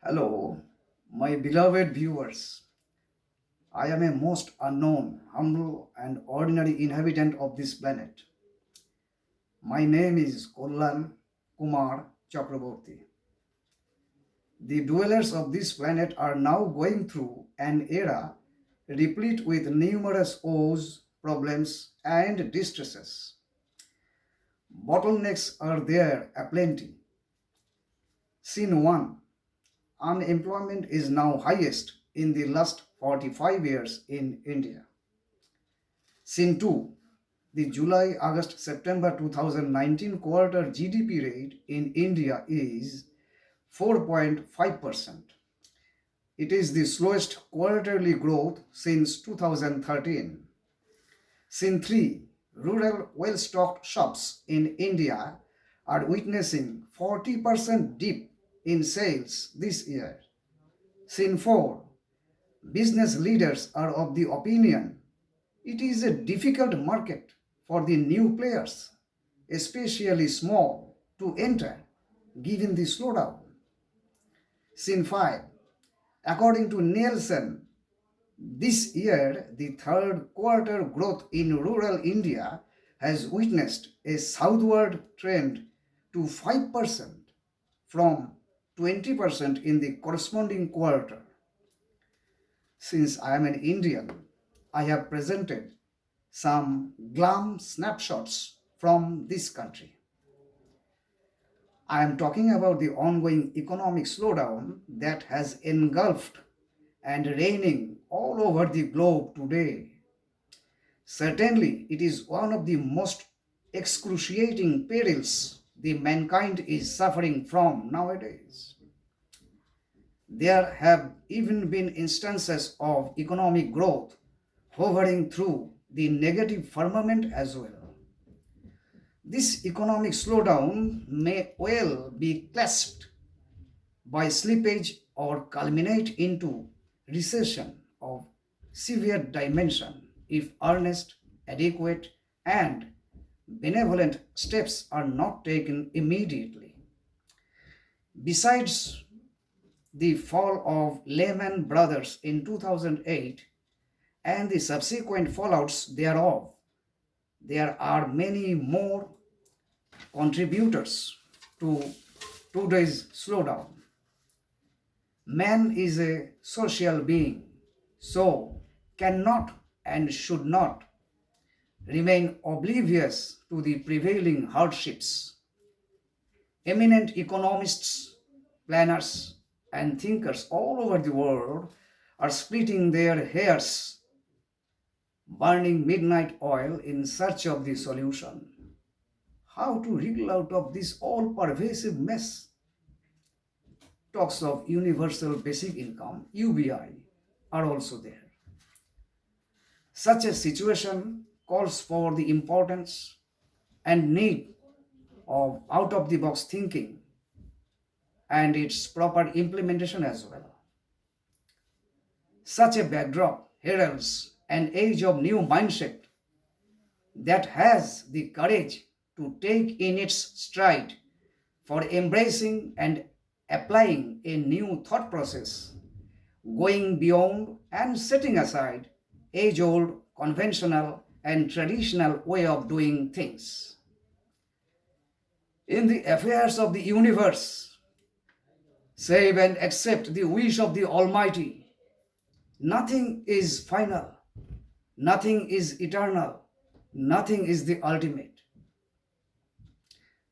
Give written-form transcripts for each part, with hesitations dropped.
Hello, my beloved viewers. I am a most unknown, humble, and ordinary inhabitant of this planet. My name is Kalyan Kumar Chakrabarti. The dwellers of this planet are now going through an era replete with numerous woes, problems, and distresses. Bottlenecks are there aplenty. Scene 1. Unemployment is now highest in the last 45 years in India. Scene 2. The July, August, September 2019 quarter GDP rate in India is 4.5%. It is the slowest quarterly growth since 2013. Scene 3. Rural well stocked shops in India are witnessing 40% dip in sales this year. Scene 4. Business leaders are of the opinion it is a difficult market for the new players, especially small, to enter given the slowdown. Scene 5. According to Nielsen, this year the third quarter growth in rural India has witnessed a southward trend to 5% from 20% in the corresponding quarter. Since I am an Indian, I have presented some glam snapshots from this country. I am talking about the ongoing economic slowdown that has engulfed and reigning all over the globe today. Certainly, it is one of the most excruciating perils the mankind is suffering from nowadays. There have even been instances of economic growth hovering through the negative firmament as well. This economic slowdown may well be clasped by slippage or culminate into recession of severe dimension if earnest, adequate, and benevolent steps are not taken immediately. Besides the fall of Lehman Brothers in 2008 and the subsequent fallouts thereof, there are many more contributors to today's slowdown. Man is a social being, so cannot and should not remain oblivious to the prevailing hardships. Eminent economists, planners, and thinkers all over the world are splitting their hairs, burning midnight oil in search of the solution. How to wriggle out of this all pervasive mess? Talks of universal basic income, UBI, are also there. Such a situation calls for the importance and need of out of the box thinking and its proper implementation as well. Such a backdrop heralds an age of new mindset that has the courage to take in its stride for embracing and applying a new thought process, going beyond and setting aside age old, conventional, and traditional way of doing things. In the affairs of the universe, save and accept the wish of the Almighty. Nothing is final, nothing is eternal, nothing is the ultimate.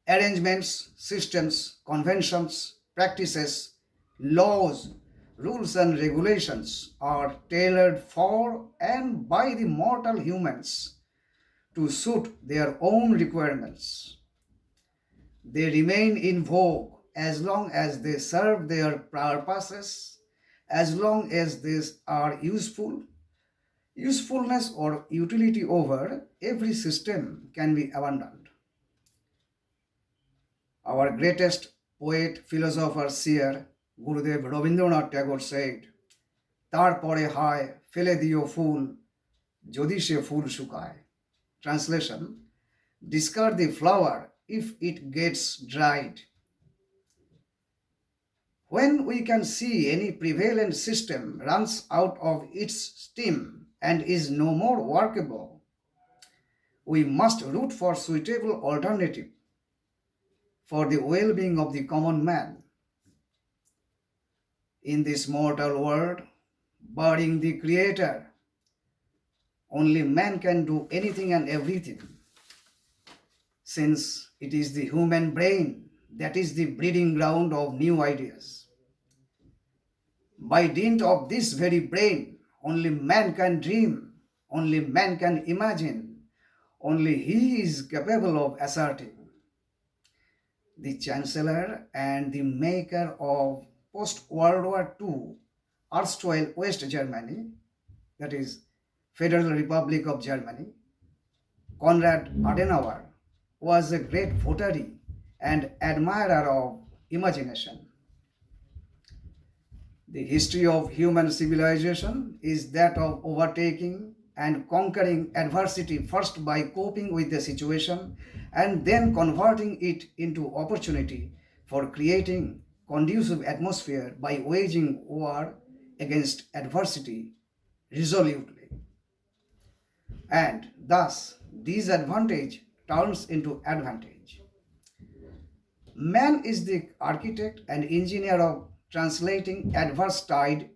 Arrangements, systems, conventions, practices, laws, rules, and regulations are tailored for and by the mortal humans to suit their own requirements. They remain in vogue as long as they serve their purposes, as long as they are useful. Usefulness or utility over every system can be abandoned. Our greatest poet, philosopher, seer, Gurudev Rabindranath Tagore said, তারপরে হায় ফেলে দিও ফুল যদি সে ফুল শুকায়. Translation, discard the flower if it gets dried. When we can see any prevalent system runs out of its steam and is no more workable, we must root for suitable alternative for the well-being of the common man. In this mortal world, barring the Creator, only man can do anything and everything, since it is the human brain that is the breeding ground of new ideas. By dint of this very brain, only man can dream, only man can imagine, only he is capable of asserting. The Chancellor and the maker of post-World War II erstwhile West Germany, that is Federal Republic of Germany, Konrad Adenauer, was a great votary and admirer of imagination. The history of human civilization is that of overtaking and conquering adversity first by coping with the situation and then converting it into opportunity for creating conducive atmosphere by waging war against adversity resolutely. And thus, disadvantage turns into advantage. Man is the architect and engineer of translating adverse tide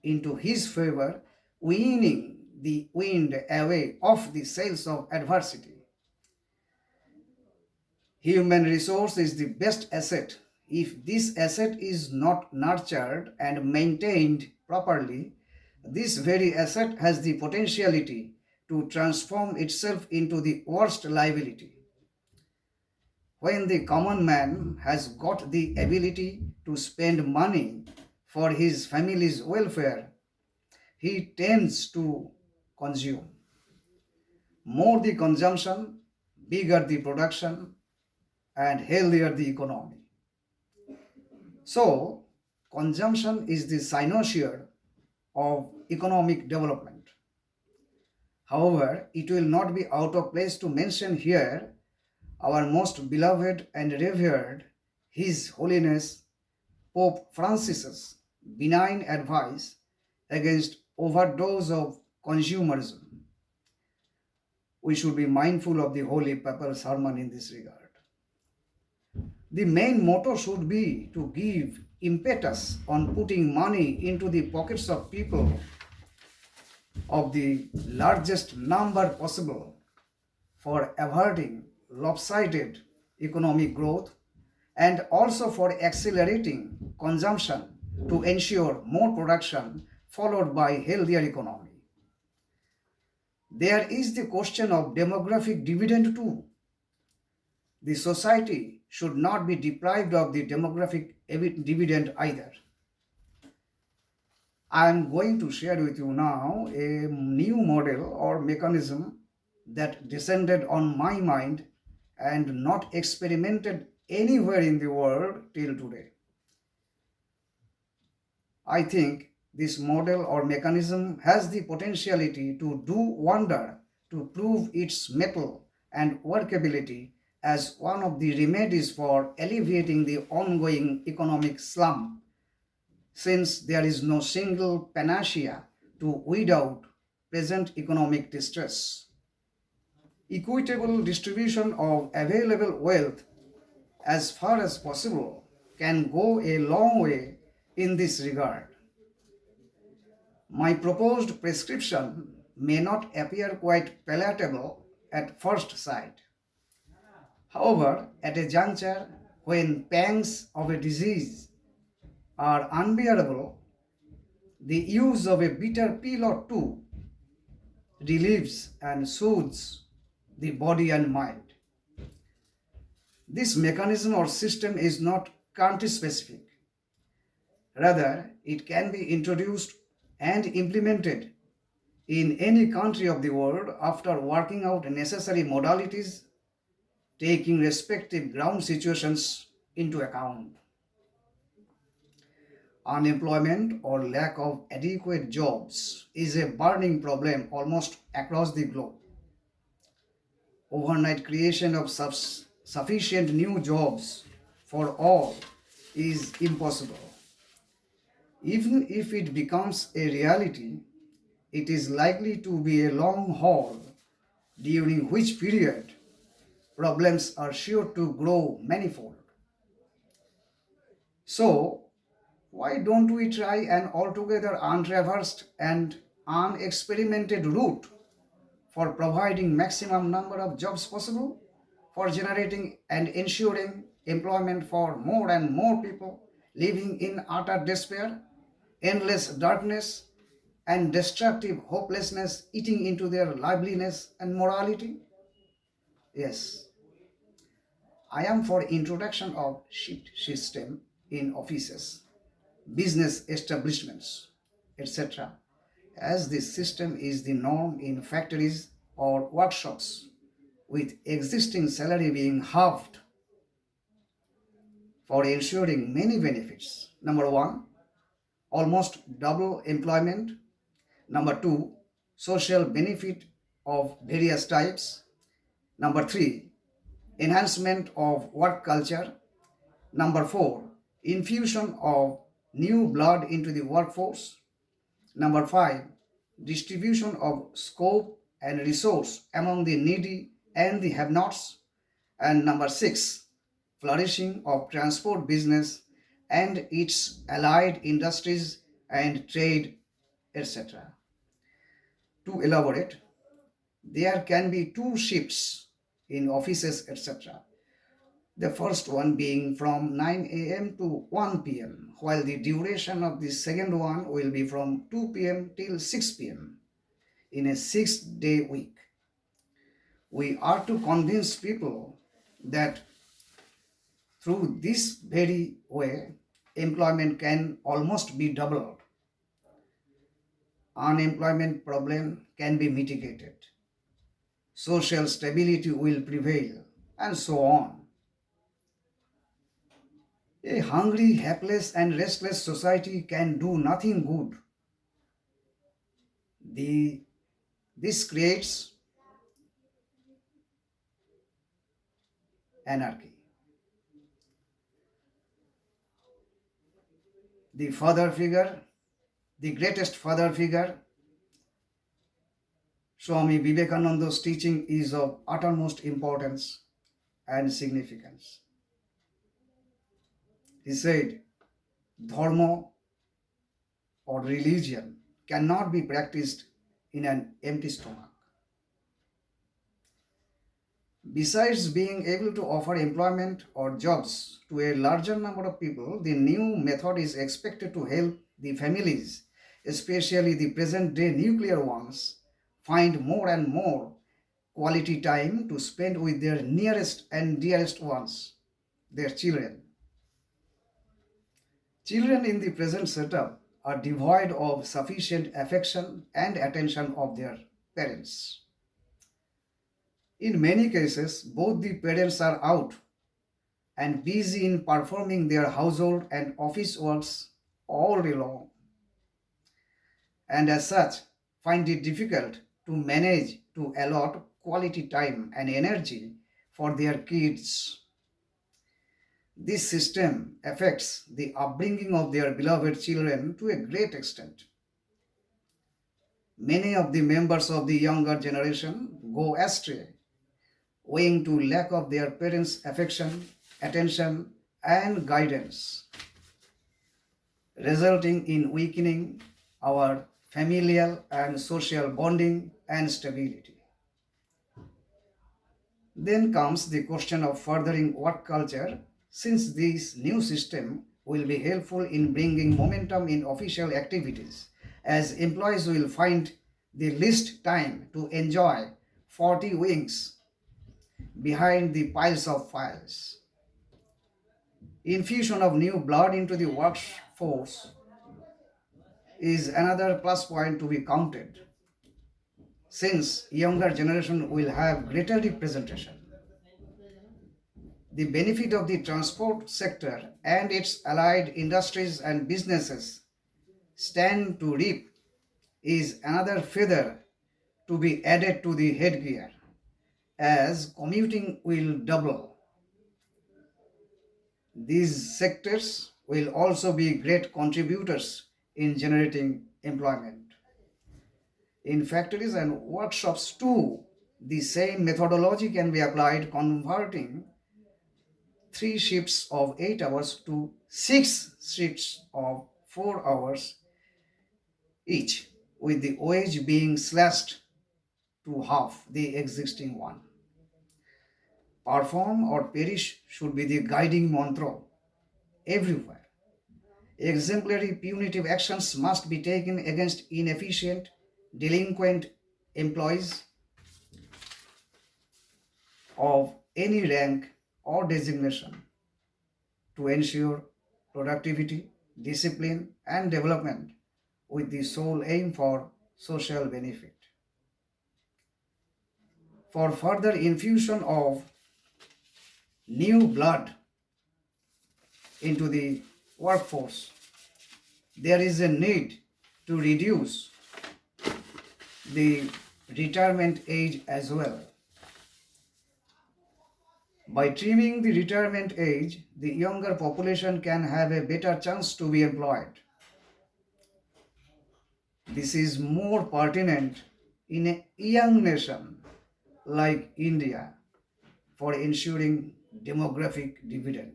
into his favor, winning the wind away off the sails of adversity. Human resource is the best asset. If this asset is not nurtured and maintained properly, this very asset has the potentiality to transform itself into the worst liability. When the common man has got the ability to spend money for his family's welfare, he tends to consume. More the consumption, bigger the production, and healthier the economy. So, consumption is the cynosure of economic development. However, it will not be out of place to mention here our most beloved and revered His Holiness Pope Francis's benign advice against overdose of consumerism. We should be mindful of the Holy Papal Sermon in this regard. The main motto should be to give impetus on putting money into the pockets of people of the largest number possible for averting lopsided economic growth and also for accelerating consumption to ensure more production followed by healthier economy. There is the question of demographic dividend too. The society should not be deprived of the demographic dividend either. I am going to share with you now a new model or mechanism that descended on my mind and not experimented anywhere in the world till today. I think this model or mechanism has the potentiality to do wonder to prove its mettle and workability as one of the remedies for alleviating the ongoing economic slump, since there is no single panacea to weed out present economic distress. Equitable distribution of available wealth as far as possible can go a long way in this regard. My proposed prescription may not appear quite palatable at first sight. However, at a juncture when pangs of a disease are unbearable, the use of a bitter pill or two relieves and soothes the body and mind. This mechanism or system is not country specific. Rather, it can be introduced and implemented in any country of the world after working out necessary modalities, taking respective ground situations into account. Unemployment or lack of adequate jobs is a burning problem almost across the globe. Overnight creation of sufficient new jobs for all is impossible. Even if it becomes a reality, it is likely to be a long haul, during which period problems are sure to grow manifold. So, why don't we try an altogether untraversed and unexperimented route for providing maximum number of jobs possible, for generating and ensuring employment for more and more people living in utter despair, endless darkness, and destructive hopelessness eating into their liveliness and morality? Yes, I am for introduction of shift system in offices, business establishments, etc., as this system is the norm in factories or workshops, with existing salary being halved for ensuring many benefits. Number one, almost double employment. Number two, social benefit of various types. Number three, enhancement of work culture. Number four, infusion of new blood into the workforce. Number five, distribution of scope and resource among the needy and the have-nots. And number six, flourishing of transport business and its allied industries and trade, etc. To elaborate, there can be two shifts in offices, etc. The first one being from 9 a.m. to 1 p.m., while the duration of the second one will be from 2 p.m. till 6 p.m. in a 6-day week. We are to convince people that through this very way, employment can almost be doubled, unemployment problem can be mitigated, social stability will prevail, and so on. A hungry, helpless, and restless society can do nothing good. The, this creates anarchy. The father figure, the greatest father figure, Swami Vivekananda's teaching is of uttermost importance and significance. He said, Dharma or religion cannot be practiced in an empty stomach. Besides being able to offer employment or jobs to a larger number of people, the new method is expected to help the families, especially the present day nuclear ones, find more and more quality time to spend with their nearest and dearest ones, their children. Children in the present setup are devoid of sufficient affection and attention of their parents. In many cases, both the parents are out and busy in performing their household and office works all day long, and as such, find it difficult to manage to allot quality time and energy for their kids. This system affects the upbringing of their beloved children to a great extent. Many of the members of the younger generation go astray, owing to lack of their parents' affection, attention, and guidance, resulting in weakening our familial and social bonding and stability. Then comes the question of furthering work culture, since this new system will be helpful in bringing momentum in official activities, as employees will find the least time to enjoy 40 wings behind the piles of files. Infusion of new blood into the workforce is another plus point to be counted, since younger generation will have greater representation. The benefit of the transport sector and its allied industries and businesses stand to reap is another feather to be added to the headgear, as commuting will double. These sectors will also be great contributors in generating employment. In factories and workshops, too, the same methodology can be applied, converting 3 shifts of 8 hours to 6 shifts of 4 hours each, with the wage being slashed to half the existing one. Perform or perish should be the guiding mantra everywhere. Exemplary punitive actions must be taken against inefficient, delinquent employees of any rank or designation to ensure productivity, discipline, and development with the sole aim for social benefit. For further infusion of new blood into the workforce, there is a need to reduce the retirement age as well. By trimming the retirement age, the younger population can have a better chance to be employed. This is more pertinent in a young nation like India for ensuring demographic dividend.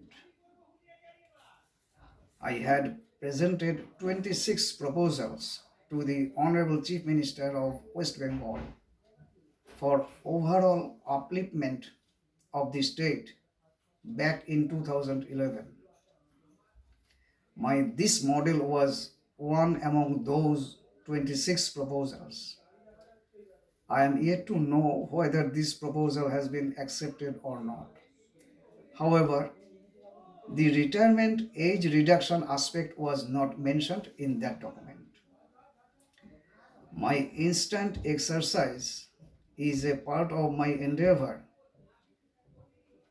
I had presented 26 proposals to the Honorable Chief Minister of West Bengal for overall upliftment of the state back in 2011. This model was one among those 26 proposals. I am yet to know whether this proposal has been accepted or not. However, the retirement age reduction aspect was not mentioned in that document. My instant exercise is a part of my endeavor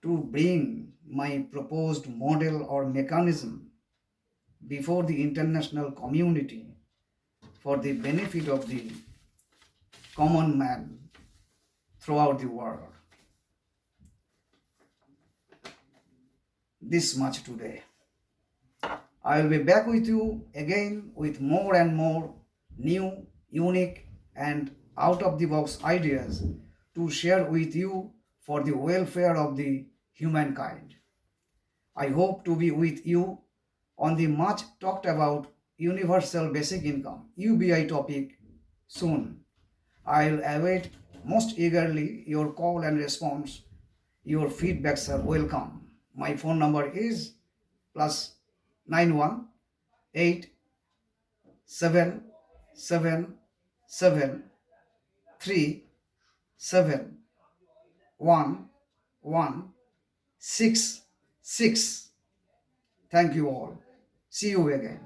to bring my proposed model or mechanism before the international community for the benefit of the common man throughout the world. This much today. I will be back with you again with more and more new, unique, and out of the box ideas to share with you for the welfare of the humankind. I hope to be with you on the much talked about universal basic income UBI topic soon. I'll await most eagerly your call and response. Your feedbacks are welcome. My phone number is plus 918777311666. Thank you all. See you again.